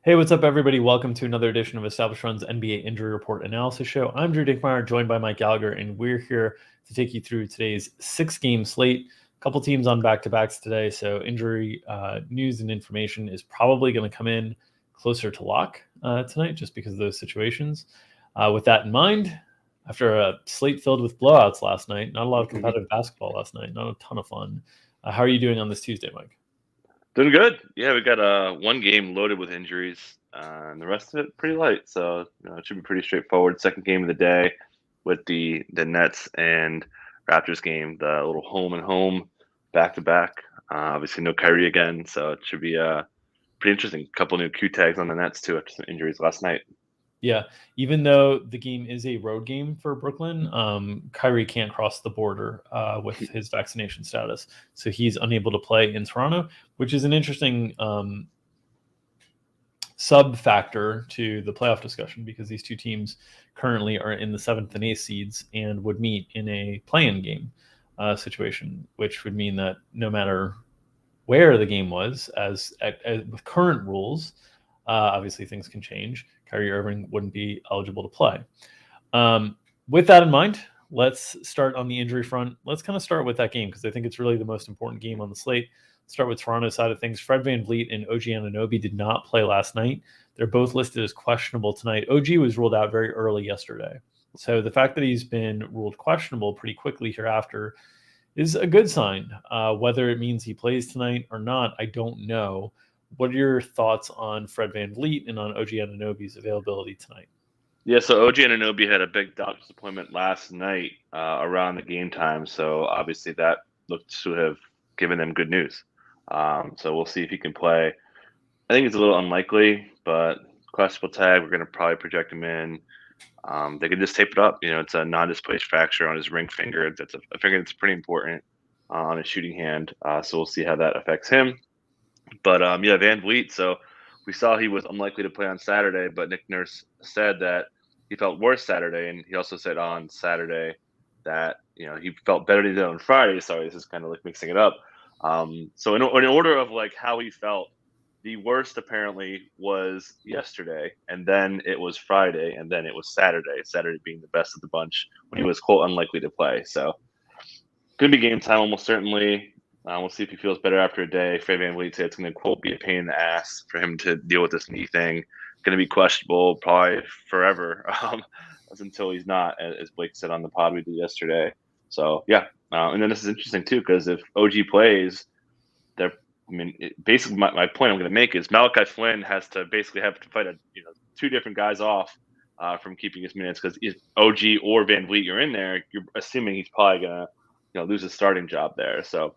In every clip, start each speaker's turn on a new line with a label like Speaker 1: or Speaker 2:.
Speaker 1: Hey, what's up, everybody? Welcome to another edition of Established Run's NBA Injury Report Analysis Show. I'm Drew Dinkmeyer, joined by Mike Gallagher, and we're here to take you through today's six-game slate. A couple teams on back-to-backs today, so injury news and information is probably going to come in closer to lock tonight, just because of those situations. With that in mind, after a slate filled with blowouts last night, not a lot of competitive basketball last night, not a ton of fun. How are you doing on this Tuesday, Mike?
Speaker 2: Doing good. Yeah, we got one game loaded with injuries, and the rest of it pretty light. So it should be pretty straightforward. Second game of the day with the Nets and Raptors game, the little home and home back to back. Obviously, no Kyrie again, so it should be pretty interesting. A couple new Q tags on the Nets too after some injuries last night.
Speaker 1: Yeah, even though the game is a road game for Brooklyn, Kyrie can't cross the border with his vaccination status. So he's unable to play in Toronto, which is an interesting sub-factor to the playoff discussion because these two teams currently are in the 7th and 8th seeds and would meet in a play-in game situation, which would mean that no matter where the game was, as with current rules, obviously things can change. Kyrie Irving wouldn't be eligible to play. With that in mind, let's start on the injury front. Let's kind of start with that game because I think it's really the most important game on the slate. Start with Toronto's side of things. Fred VanVleet and OG Anunoby did not play last night. They're both listed as questionable tonight. OG was ruled out very early yesterday. So the fact that he's been ruled questionable pretty quickly hereafter is a good sign. Whether it means he plays tonight or not, I don't know. What are your thoughts on Fred VanVleet and on OG Anunoby's availability tonight?
Speaker 2: Yeah, so OG Anunoby had a big doctor's appointment last night around the game time, so obviously that looked to have given them good news. So we'll see if he can play. I think it's a little unlikely, but questionable tag, we're going to probably project him in. They can just tape it up. It's a non-displaced fracture on his ring finger. That's a finger that's pretty important on his shooting hand. So we'll see how that affects him. But yeah, VanVleet. So we saw he was unlikely to play on Saturday, but Nick Nurse said that he felt worse Saturday, and he also said on Saturday that he felt better than he did on Friday. Sorry, this is kind of like mixing it up. So in order of like how he felt, the worst apparently was yesterday, and then it was Friday, and then it was Saturday. Saturday being the best of the bunch when he was quote unlikely to play. So gonna be game time almost certainly. We'll see if he feels better after a day. Fred VanVleet said it's going to, quote, be a pain in the ass for him to deal with this knee thing. Going to be questionable probably forever until he's not, as Blake said on the pod we did yesterday. So, yeah. And then this is interesting, too, because if OG plays, basically my point I'm going to make is Malachi Flynn has to basically have to fight two different guys off from keeping his minutes because if OG or VanVleet you're in there, you're assuming he's probably going to lose his starting job there. So,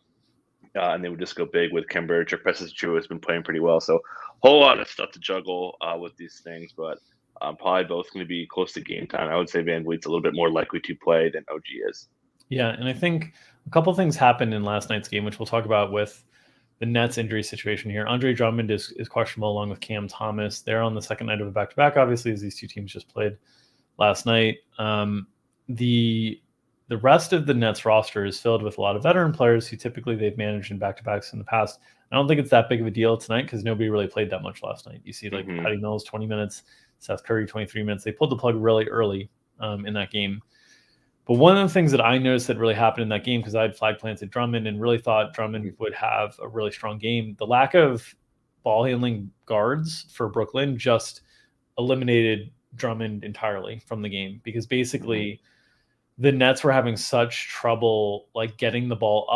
Speaker 2: and they would just go big with Kimber. Precious Drew has been playing pretty well. So a whole lot of stuff to juggle with these things, but probably both going to be close to game time. I would say VanVleet's a little bit more likely to play than OG is.
Speaker 1: Yeah, and I think a couple things happened in last night's game, which we'll talk about with the Nets injury situation here. Andre Drummond is questionable along with Cam Thomas. They're on the second night of a back-to-back, obviously, as these two teams just played last night. The rest of the Nets roster is filled with a lot of veteran players who typically they've managed in back-to-backs in the past. I don't think it's that big of a deal tonight because nobody really played that much last night. You see like Patty Mills, 20 minutes, Seth Curry, 23 minutes. They pulled the plug really early in that game. But one of the things that I noticed that really happened in that game, because I had flag planted Drummond and really thought Drummond would have a really strong game, the lack of ball handling guards for Brooklyn just eliminated Drummond entirely from the game because basically the Nets were having such trouble like getting the ball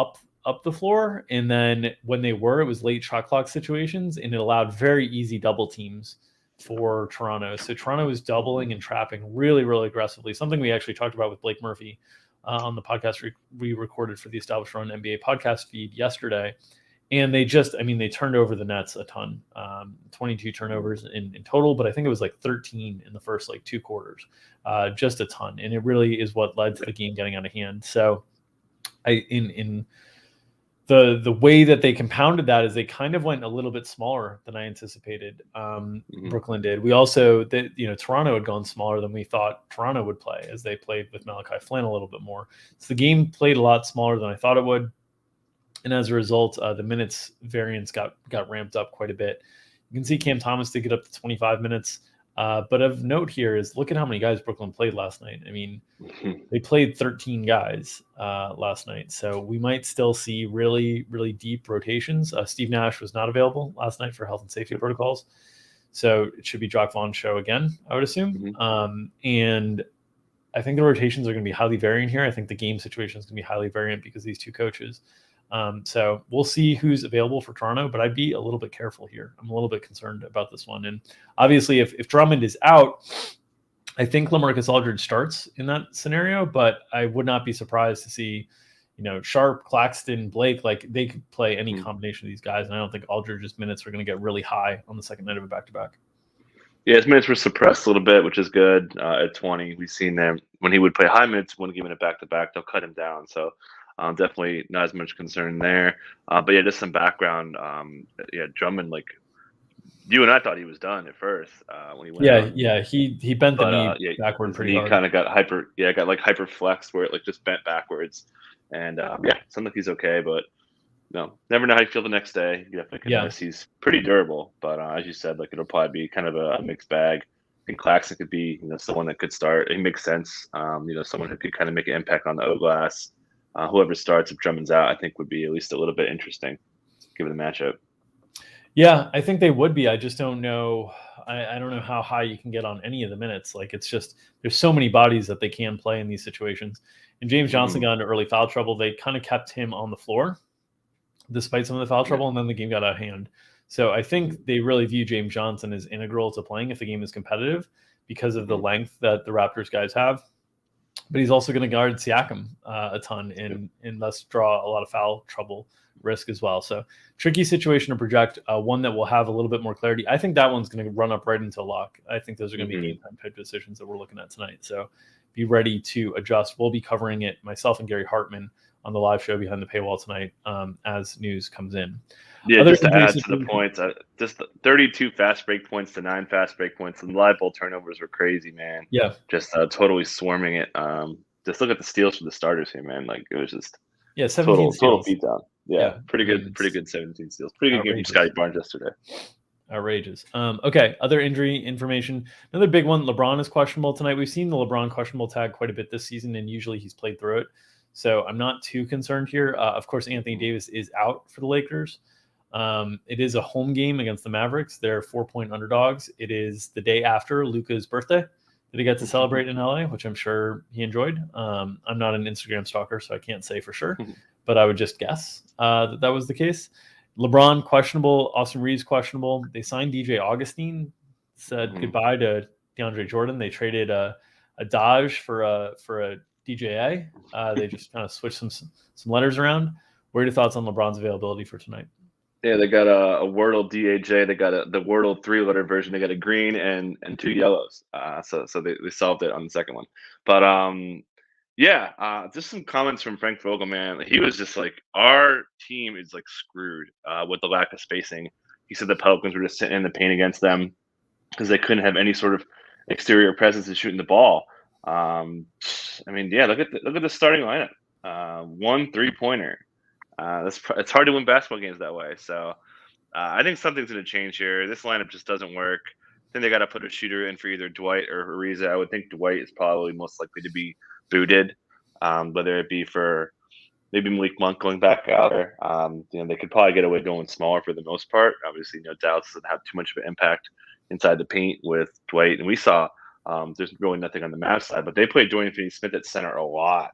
Speaker 1: up the floor. And then when they were, it was late shot clock situations and it allowed very easy double teams for Toronto. So Toronto was doubling and trapping really, really aggressively, something we actually talked about with Blake Murphy on the podcast we recorded for the Established Run NBA podcast feed yesterday. And they turned over the Nets a ton, 22 turnovers in total, but I think it was like 13 in the first like two quarters, just a ton. And it really is what led to the game getting out of hand. So in the way that they compounded that is they kind of went a little bit smaller than I anticipated. Brooklyn did. We also, Toronto had gone smaller than we thought Toronto would play as they played with Malachi Flynn a little bit more. So the game played a lot smaller than I thought it would. And as a result, the minutes variance got ramped up quite a bit. You can see Cam Thomas did get up to 25 minutes. But of note here is look at how many guys Brooklyn played last night. I mean, they played 13 guys last night. So we might still see really, really deep rotations. Steve Nash was not available last night for health and safety protocols. So it should be Jock Vaughn's show again, I would assume. And I think the rotations are going to be highly variant here. I think the game situation is going to be highly variant because of these two coaches. So we'll see who's available for Toronto, but I'd be a little bit careful here. I'm a little bit concerned about this one. And obviously, if Drummond is out, I think LaMarcus Aldridge starts in that scenario, but I would not be surprised to see, Sharp, Claxton, Blake, like they could play any combination of these guys. And I don't think Aldridge's minutes are going to get really high on the second night of a back-to-back.
Speaker 2: Yeah, his minutes were suppressed a little bit, which is good at 20. We've seen them when he would play high minutes, when given it back-to-back, they'll cut him down. So definitely not as much concern there. But yeah, just some background. Drummond, like you and I thought he was done at first when he went out.
Speaker 1: Yeah, he bent the knee backward pretty hard.
Speaker 2: He kind of got hyper flexed where it like just bent backwards. And sounds like he's okay, but no, never know how you feel the next day. You definitely can notice he's pretty durable, but as you said, like it'll probably be kind of a mixed bag. I think Claxton could be, someone that could start. It makes sense. Someone who could kind of make an impact on the O glass. Whoever starts if Drummond's out, I think would be at least a little bit interesting given the matchup.
Speaker 1: Yeah, I think they would be. I just don't know. I don't know how high you can get on any of the minutes. Like it's just there's so many bodies that they can play in these situations. And James Johnson got into early foul trouble. They kind of kept him on the floor despite some of the foul trouble, and then the game got out of hand. So I think they really view James Johnson as integral to playing if the game is competitive because of the length that the Raptors guys have. But he's also going to guard Siakam a ton and thus draw a lot of foul trouble risk as well. So tricky situation to project, one that will have a little bit more clarity. I think that one's going to run up right into lock. I think those are going to be game time type decisions that we're looking at tonight. So be ready to adjust. We'll be covering it, myself and Gary Hartman, on the live show behind the paywall tonight as news comes in.
Speaker 2: Yeah, just to add to the points, just 32 fast break points to 9 fast break points. And the live ball turnovers were crazy, man.
Speaker 1: Yeah.
Speaker 2: Just totally swarming it. Just look at the steals for the starters here, man. Like it was just
Speaker 1: 17
Speaker 2: total beatdown. Yeah, pretty good 17 steals. Pretty good game from Scotty Barnes yesterday.
Speaker 1: Outrageous. Okay, other injury information. Another big one, LeBron is questionable tonight. We've seen the LeBron questionable tag quite a bit this season, and usually he's played through it. So I'm not too concerned here. Of course, Anthony Davis is out for the Lakers. It is a home game against the Mavericks. They're 4-point underdogs. It is the day after Luka's birthday that he got to celebrate in LA, which I'm sure he enjoyed. I'm not an Instagram stalker, so I can't say for sure, but I would just guess that was the case. LeBron questionable, Austin Reeves questionable. They signed DJ Augustine, said goodbye to DeAndre Jordan. They traded a Dodge for a DJA. They just kind of switched some letters around. What are your thoughts on LeBron's availability for tonight?
Speaker 2: Yeah, they got a Wordle DAJ. They got the Wordle 3-letter version. They got a green and 2 yellows. So they solved it on the second one. But just some comments from Frank Vogel, man. He was just like, our team is like screwed with the lack of spacing. He said the Pelicans were just sitting in the paint against them because they couldn't have any sort of exterior presence in shooting the ball. Look at the starting lineup. 1 3-pointer. It's hard to win basketball games that way. So I think something's going to change here. This lineup just doesn't work. I think they got to put a shooter in for either Dwight or Ariza. I would think Dwight is probably most likely to be booted, whether it be for maybe Malik Monk going back out or they could probably get away going smaller for the most part. Obviously, Dallas doesn't have too much of an impact inside the paint with Dwight, and we saw there's really nothing on the Mavs side, but they played Dorian Finney-Smith at center a lot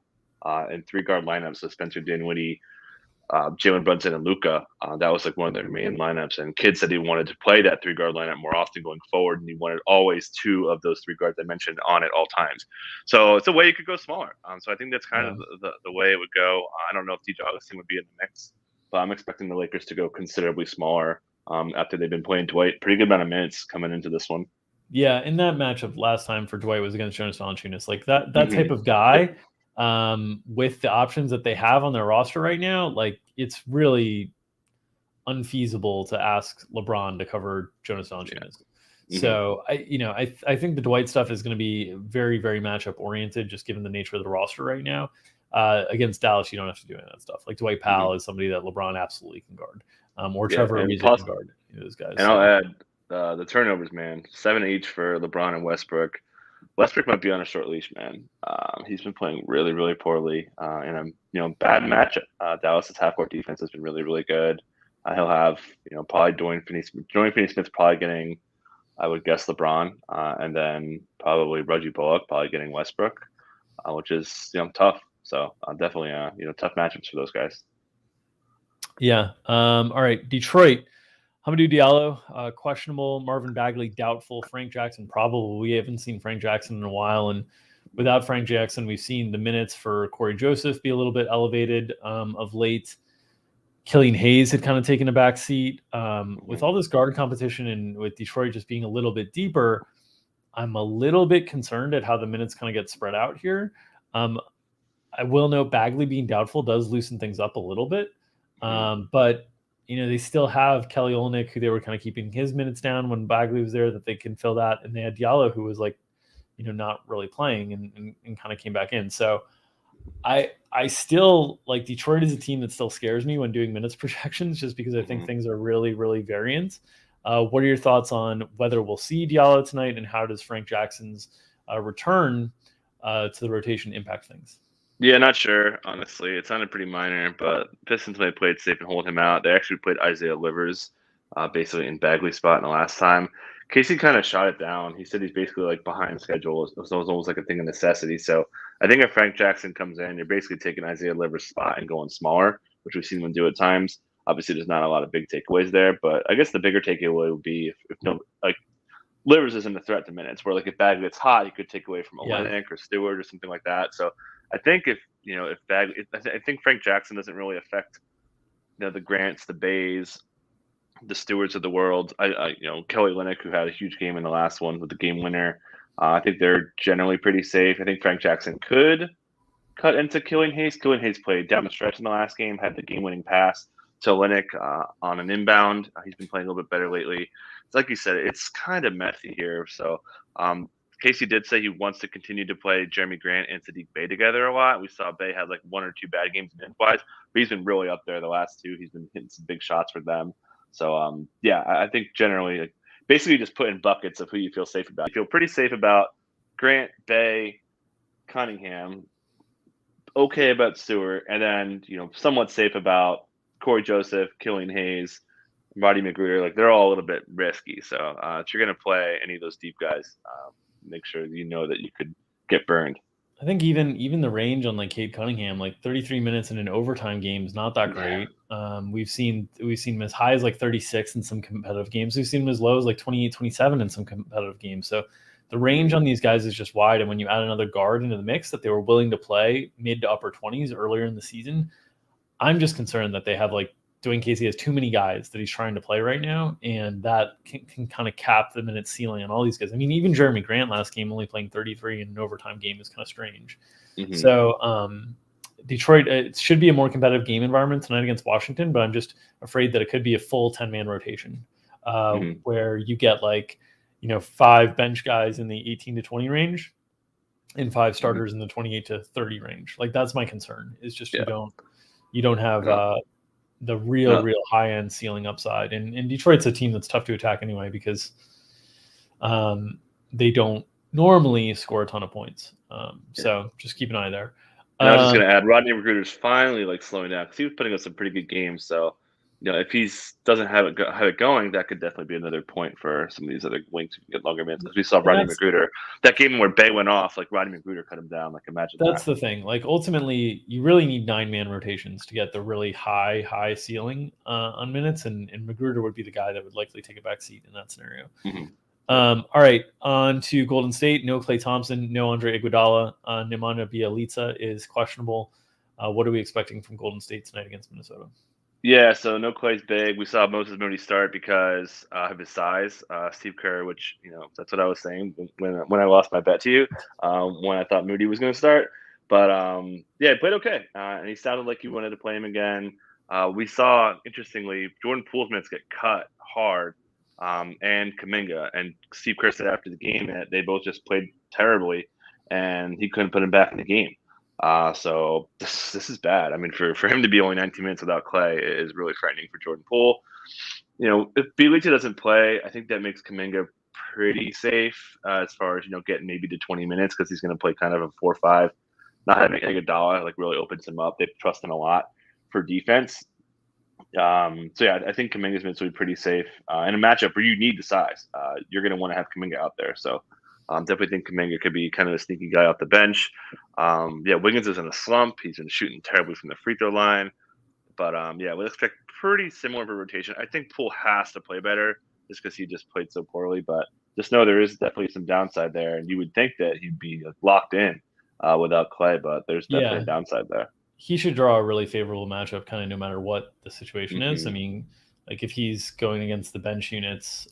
Speaker 2: in 3-guard lineups. So Spencer Dinwiddie, Jalen Brunson, and Luka. That was like one of their main lineups. And Kidd said he wanted to play that 3-guard lineup more often going forward, and he wanted always 2 of those 3 guards I mentioned on at all times. So it's a way you could go smaller. So I think that's kind of the way it would go. I don't know if DJ Augustine would be in the mix, but I'm expecting the Lakers to go considerably smaller after they've been playing Dwight. Pretty good amount of minutes coming into this one.
Speaker 1: Yeah, in that matchup last time for Dwight was against Jonas Valanciunas. Like that type of guy, with the options that they have on their roster right now, like it's really unfeasible to ask LeBron to cover Jonas Valanciunas. Yeah. So I think the Dwight stuff is going to be very, very matchup oriented, just given the nature of the roster right now. Against Dallas, you don't have to do any of that stuff. Like Dwight Powell is somebody that LeBron absolutely can guard, or Trevor Ariza can guard. those guys.
Speaker 2: And I'll add the turnovers, man. 7 each for LeBron and Westbrook. Westbrook might be on a short leash, man. He's been playing really, really poorly in a bad matchup. Dallas's half-court defense has been really, really good. He'll have probably Dorian Finney-Smith probably getting, I would guess, LeBron, and then probably Reggie Bullock probably getting Westbrook, which is tough. So definitely tough matchups for those guys.
Speaker 1: Yeah. All right, Detroit. Hamidou Diallo, questionable. Marvin Bagley, doubtful. Frank Jackson, probable. We haven't seen Frank Jackson in a while. And without Frank Jackson, we've seen the minutes for Corey Joseph be a little bit elevated of late. Killian Hayes had kind of taken a back seat. With all this guard competition and with Detroit just being a little bit deeper, I'm a little bit concerned at how the minutes kind of get spread out here. I will note Bagley being doubtful does loosen things up a little bit. But they still have Kelly Olynyk, who they were kind of keeping his minutes down when Bagley was there, that they can fill that. And they had Diallo, who was not really playing and kind of came back in. So I still like Detroit is a team that still scares me when doing minutes projections, just because I think things are really, really variant. What are your thoughts on whether we'll see Diallo tonight, and how does Frank Jackson's return to the rotation impact things?
Speaker 2: Yeah, not sure, honestly. It sounded pretty minor, but Pistons may have played safe and hold him out. They actually played Isaiah Livers basically in Bagley's spot in the last time. Casey kind of shot it down. He said he's basically behind schedule. It was almost like a thing of necessity. So I think if Frank Jackson comes in, you're basically taking Isaiah Livers' spot and going smaller, which we've seen him do at times. Obviously, there's not a lot of big takeaways there, but I guess the bigger takeaway would be if Livers isn't a threat to minutes, where if Bagley gets hot, you could take away from Olynyk or Stewart or something like that. So I think if Bagley, I think Frank Jackson doesn't really affect the Grants, the Bays, the Stewarts of the world. Kelly Olynyk, who had a huge game in the last one with the game winner. I think they're generally pretty safe. I think Frank Jackson could cut into Killian Hayes. Killian Hayes played down the stretch in the last game, had the game-winning pass to Olynyk on an inbound. He's been playing a little bit better lately. Like you said, it's kind of messy here. So Casey did say he wants to continue to play Jeremy Grant and Sadiq Bey together a lot. We saw Bey had 1 or 2 bad games minute-wise, but he's been really up there the last 2. He's been hitting some big shots for them. So, I think generally, basically just put in buckets of who you feel safe about. You feel pretty safe about Grant, Bey, Cunningham, okay about Stewart, and then, somewhat safe about Corey Joseph, Killian Hayes, Roddy McGruder. They're all a little bit risky. So if you're going to play any of those deep guys, make sure that you could get burned.
Speaker 1: I think even the range on Cade Cunningham, 33 minutes in an overtime game is not that great. We've seen him as high as 36 in some competitive games. We've seen him as low as 28, 27 in some competitive games. So the range on these guys is just wide. And when you add another guard into the mix that they were willing to play mid to upper 20s earlier in the season, I'm just concerned that they have Dwayne Casey has too many guys that he's trying to play right now, and that can kind of cap the minute ceiling on all these guys. I mean, even Jeremy Grant last game only playing 33 in an overtime game is kind of strange. So Detroit, it should be a more competitive game environment tonight against Washington, but I'm just afraid that it could be a full 10-man rotation where you get 5 bench guys in the 18 to 20 range and 5 starters in the 28 to 30 range. That's my concern, is just you don't have the real high-end ceiling upside. And Detroit's a team that's tough to attack anyway, because they don't normally score a ton of points. So just keep an eye there.
Speaker 2: And I was just going to add, Rodney McGruder's finally slowing down, because he was putting up some pretty good games. So, if he doesn't have it going, that could definitely be another point for some of these other wings who get longer minutes. Because we saw Rodney McGruder, that game where Bey went off, Rodney McGruder cut him down. Imagine
Speaker 1: that's the thing. Ultimately, you really need 9-man rotations to get the really high ceiling on minutes, and McGruder would be the guy that would likely take a back seat in that scenario. All right, on to Golden State. No Klay Thompson, no Andre Iguodala. Nemanja Bjelica is questionable. What are we expecting from Golden State tonight against Minnesota?
Speaker 2: Yeah, so no Clay's big. We saw Moses Moody start because of his size. Steve Kerr, which that's what I was saying when I lost my bet to you, when I thought Moody was going to start. But he played okay, and he sounded like he wanted to play him again. We saw, interestingly, Jordan Poole's minutes get cut hard, and Kuminga. And Steve Kerr said after the game that they both just played terribly, and he couldn't put him back in the game. So this is bad. I mean, for him to be only 19 minutes without Klay is really frightening for Jordan Poole. if Bjelica doesn't play, I think that makes Kuminga pretty safe as far as getting maybe to 20 minutes because he's going to play kind of a 4-5. Not having Iguodala really opens him up. They trust him a lot for defense. So yeah, I think Kuminga's minutes will be pretty safe in a matchup where you need the size. You're going to want to have Kuminga out there. So definitely think Kuminga could be kind of a sneaky guy off the bench. Wiggins is in a slump. He's been shooting terribly from the free throw line. But we'll expect pretty similar of a rotation. I think Poole has to play better just because he just played so poorly. But just know there is definitely some downside there, and you would think that he'd be locked in without Clay, but there's definitely a downside there.
Speaker 1: He should draw a really favorable matchup, kind of no matter what the situation is. I mean, like if he's going against the bench units,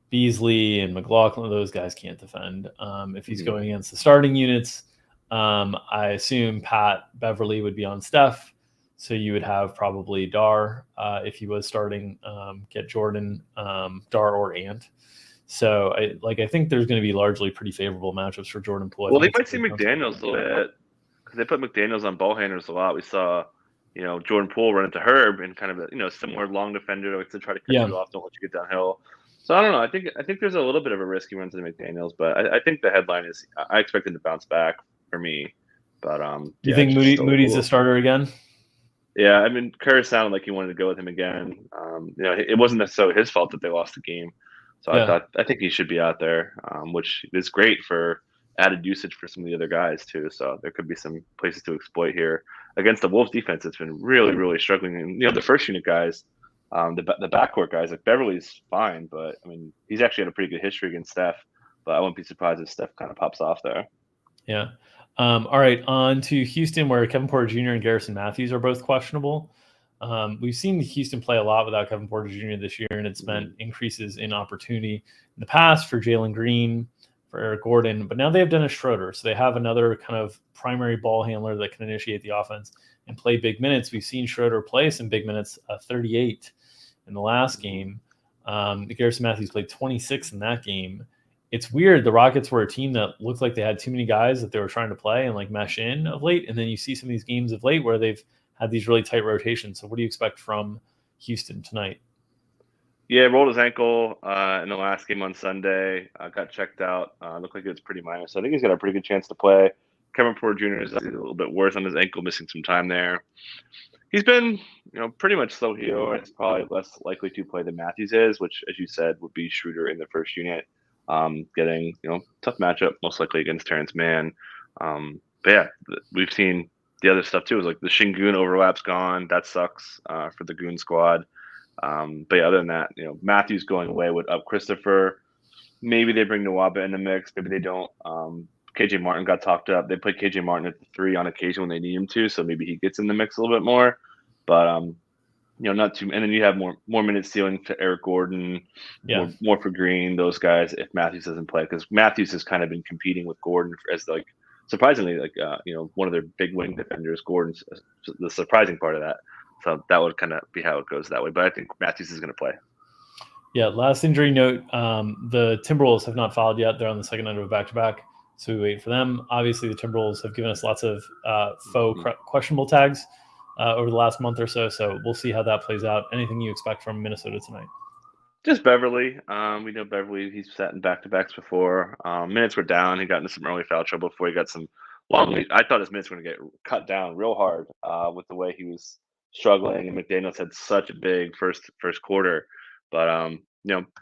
Speaker 1: Beasley and McLaughlin, those guys can't defend. If he's going against the starting units, I assume Pat Beverly would be on Steph. So you would have probably Dar if he was starting, get Jordan, Dar or Ant. So I think there's going to be largely pretty favorable matchups for Jordan Poole.
Speaker 2: Well, they might see McDaniels a little bit because they put McDaniels on ball handlers a lot. We saw, Jordan Poole run into Herb and kind of a similar long defender to try to cut you off, don't let you get downhill. So I don't know. I think there's a little bit of a risk he runs into McDaniels, but I think the headline is I expect him to bounce back for me. But
Speaker 1: do you think Moody's a starter again?
Speaker 2: Yeah, I mean, Kerr sounded like he wanted to go with him again. It wasn't necessarily his fault that they lost the game. So I think he should be out there, which is great for added usage for some of the other guys too. So there could be some places to exploit here against the Wolves defense. It's been really, really struggling. And the first unit guys, the backcourt guys like Beverly's fine, but I mean he's actually had a pretty good history against Steph. But I wouldn't be surprised if Steph kind of pops off there.
Speaker 1: Yeah. All right, on to Houston, where Kevin Porter Jr. and Garrison Matthews are both questionable. We've seen Houston play a lot without Kevin Porter Jr. this year, and it's meant increases in opportunity in the past for Jalen Green, for Eric Gordon, but now they have Dennis Schroeder, so they have another kind of primary ball handler that can initiate the offense and play big minutes. We've seen Schroeder play some big minutes, 38 in the last game. Garrison Matthews played 26 in that game. It's weird. The Rockets were a team that looked like they had too many guys that they were trying to play and mesh in of late. And then you see some of these games of late where they've had these really tight rotations. So what do you expect from Houston tonight?
Speaker 2: Yeah, rolled his ankle in the last game on Sunday. Got checked out. Looked like it was pretty minor. So I think he's got a pretty good chance to play. Kevin Porter Jr. is a little bit worse on his ankle, missing some time there. He's been, pretty much slow heel. It's probably less likely to play than Matthews is, which, as you said, would be Schroeder in the first unit. Getting, tough matchup, most likely against Terrence Mann. But yeah, we've seen the other stuff too. Is like the Şengün overlap's gone. That sucks for the Goon squad. But yeah, other than that, Matthews going away would up Christopher. Maybe they bring Nwaba in the mix. Maybe they don't. KJ Martin got talked up. They play KJ Martin at the 3 on occasion when they need him to, so maybe he gets in the mix a little bit more. But not too. And then you have more minutes ceiling to Eric Gordon, more for Green, those guys. If Matthews doesn't play, because Matthews has kind of been competing with Gordon as surprisingly one of their big wing defenders. Gordon's the surprising part of that. So that would kind of be how it goes that way. But I think Matthews is going to play.
Speaker 1: Yeah. Last injury note: the Timberwolves have not fouled yet. They're on the second night of a back-to-back, so we wait for them. Obviously, the Timberwolves have given us lots of faux questionable tags over the last month or so. So we'll see how that plays out. Anything you expect from Minnesota tonight?
Speaker 2: Just Beverly. We know Beverly. He's sat in back-to-backs before. Minutes were down. He got into some early foul trouble before he got some long. I thought his minutes were going to get cut down real hard with the way he was struggling. And McDaniels had such a big first quarter. But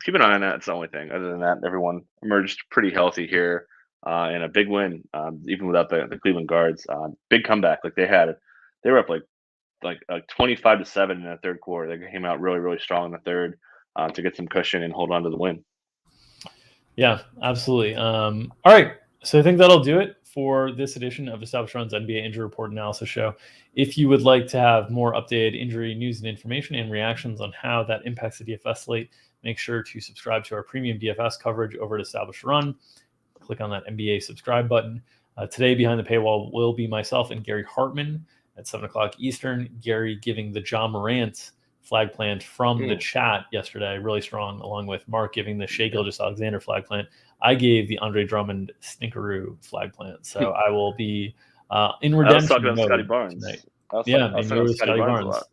Speaker 2: keep an eye on that. It's the only thing. Other than that, everyone emerged pretty healthy here in a big win, even without the Cleveland guards. Big comeback. They were up like 25-7 in the third quarter. They came out really, really strong in the third to get some cushion and hold on to the win.
Speaker 1: Yeah, absolutely. All right. So I think that'll do it for this edition of Established Run's NBA Injury Report Analysis Show. If you would like to have more updated injury news and information and reactions on how that impacts the DFS slate, make sure to subscribe to our premium DFS coverage over at Established Run. Click on that NBA subscribe button. Today, behind the paywall will be myself and Gary Hartman at 7 o'clock Eastern. Gary giving the John Morant flag plant from the chat yesterday, really strong, along with Mark giving the Shai Gilgeous-Alexander flag plant. I gave the Andre Drummond Snickeroo flag plant. So I will be in redemption
Speaker 2: mode
Speaker 1: Scotty Barnes tonight. I was talking about Scotty Barnes.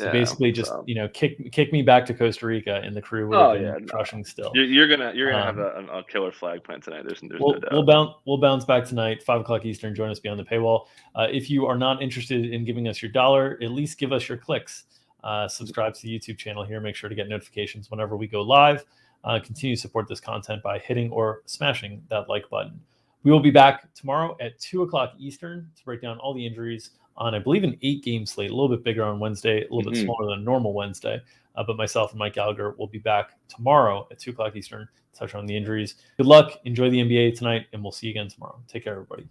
Speaker 1: So basically, just kick me back to Costa Rica, and the crew would have been crushing still.
Speaker 2: You're gonna have a killer flag plant tonight. There's no doubt.
Speaker 1: We'll bounce back tonight, 5:00 Eastern. Join us beyond the paywall. If you are not interested in giving us your dollar, at least give us your clicks. Subscribe to the YouTube channel here. Make sure to get notifications whenever we go live. Continue to support this content by hitting or smashing that like button. We will be back tomorrow at 2:00 Eastern to break down all the injuries on, I believe, an 8-game slate, a little bit bigger on Wednesday, a little bit smaller than normal Wednesday. But myself and Mike Gallagher will be back tomorrow at 2:00 Eastern to touch on the injuries. Good luck. Enjoy the NBA tonight, and we'll see you again tomorrow. Take care, everybody.